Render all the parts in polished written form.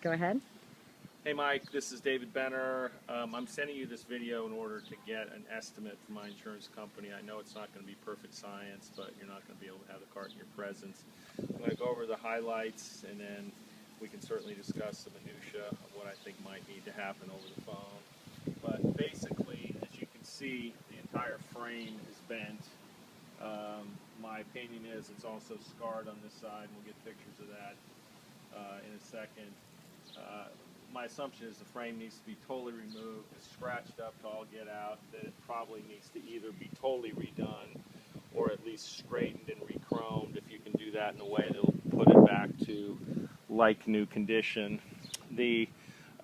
Go ahead. Hey Mike, this is David Benner. I'm sending you this video in order to get an estimate from my insurance company. I know it's not going to be perfect science, but you're not going to be able to have the cart in your presence. I'm going to go over the highlights, and then we can certainly discuss the minutia of what I think might need to happen over the phone. But basically, as you can see, the entire frame is bent. My opinion is it's also scarred on this side. We'll get pictures of that in a second. My assumption is the frame needs to be totally removed. It's scratched up to all get out. That it probably needs to either be totally redone or at least straightened and re-chromed. If you can do that in a way that'll put it back to like new condition. The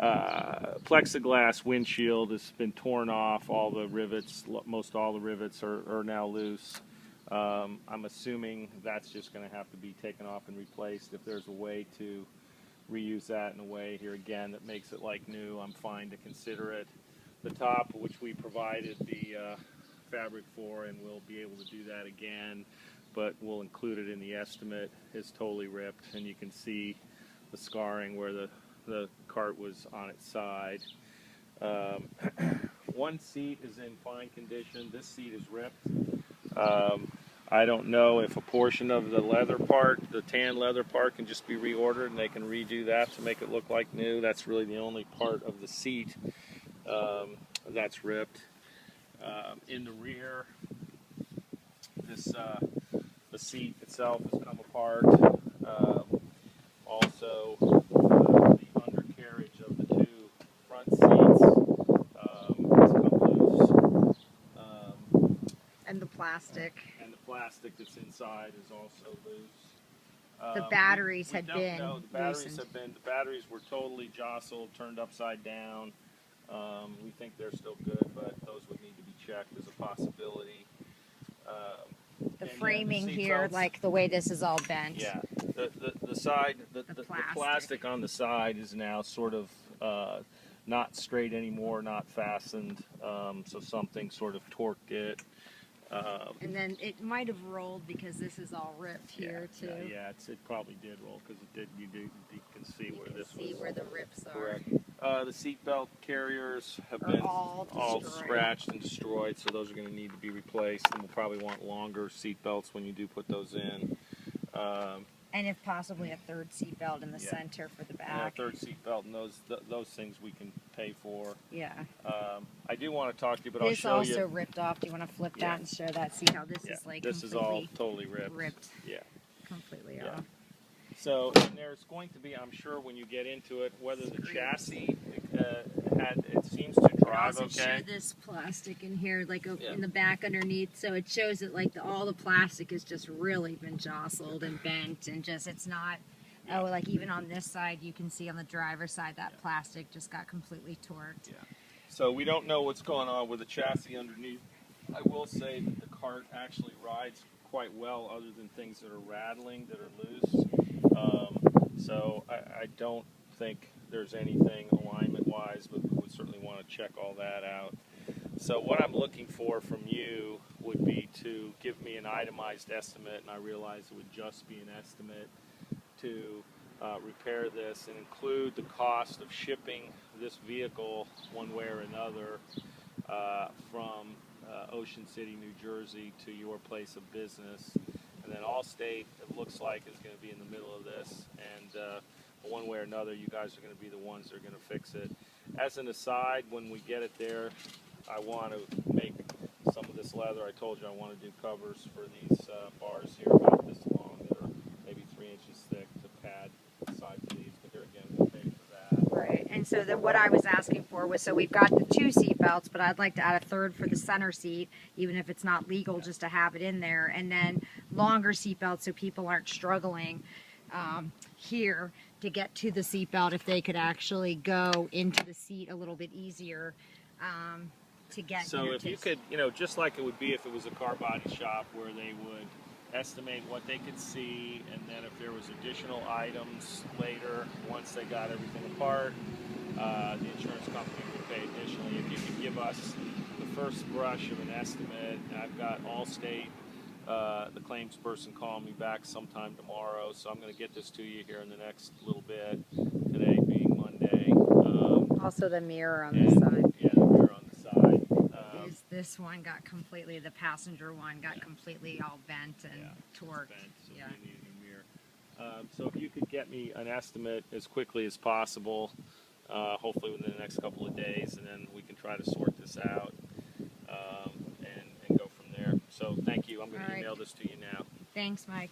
plexiglass windshield has been torn off. All the rivets, most all the rivets are now loose. I'm assuming that's just going to have to be taken off and replaced. If there's a way to reuse that in a way here again that makes it like new, I'm fine to consider it. The top, which we provided the fabric for, and we'll be able to do that again, but we'll include it in the estimate, is totally ripped, and you can see the scarring where the cart was on its side. One seat is in fine condition. This seat is ripped. I don't know if a portion of the leather part, the tan leather part, can just be reordered and they can redo that to make it look like new. That's really the only part of the seat that's ripped. In the rear, the seat itself has come apart. Also, the undercarriage of the two front seats has come loose. And the plastic. And the plastic that's inside is also loose. The batteries we had don't been know. The batteries loosened. have been. The batteries were totally jostled, turned upside down. We think they're still good, but those would need to be checked as a possibility. The framing here, like the way this is all bent. Yeah, the side, the plastic on the side is now sort of not straight anymore, not fastened. So something sort of torqued it. And then it might have rolled because this is all ripped here too. Yeah, it probably did roll because it did. You can see where this was. See where the rips are. Correct. The seatbelt carriers have been all scratched and destroyed, so those are going to need to be replaced. And we'll probably want longer seatbelts when you do put those in. And if possibly a third seatbelt in the center for the back. Yeah, a third seatbelt, and those things we can pay for. Yeah. I do want to talk to you, but I'll show you. This also ripped off. Do you want to flip that and show that? See how this is like this is all totally ripped. Yeah. Completely off. So there's going to be, I'm sure, when you get into it, whether the chassis it seems to drive okay. Show this plastic in here, like in the back underneath, so it shows that like all the plastic has just really been jostled and bent, and just it's not. Oh, like even on this side, you can see on the driver's side that plastic just got completely torqued. Yeah. So we don't know what's going on with the chassis underneath. I will say that the cart actually rides quite well, other than things that are rattling, that are loose. So I don't think there's anything alignment-wise, but we would certainly want to check all that out. So what I'm looking for from you would be to give me an itemized estimate, and I realize it would just be an estimate, to repair this and include the cost of shipping this vehicle one way or another from Ocean City, New Jersey to your place of business. And then Allstate, it looks like, is going to be in the middle of this, and one way or another, you guys are going to be the ones that are going to fix it. As an aside, when we get it there, I want to make some of this leather. I told you I want to do covers for these bars here about this long that are maybe 3 inches thick to pad the sides of these, but here again, we'll pay for that. Right, and so then what I was asking for was, so we've got the 2 seat belts, but I'd like to add a third for the center seat, even if it's not legal, just to have it in there, and then longer seat belts so people aren't struggling here to get to the seat belt, if they could actually go into the seat a little bit easier to get. So if you could, just like it would be if it was a car body shop, where they would estimate what they could see, and then if there was additional items later, once they got everything apart, the insurance company would pay additionally. If you could give us the first brush of an estimate, I've got Allstate, the claims person, calling me back sometime tomorrow, so I'm going to get this to you here in the next little bit, today being also the mirror on this side. Yeah, the mirror on the side. Is this one got completely, the passenger one got completely all bent and torqued. Bent, so Yeah. you need a new mirror. So if you could get me an estimate as quickly as possible, hopefully within the next couple of days, and then we can try to sort this out and go from there. So thank you. I'm going to email this to you now. Thanks, Mike.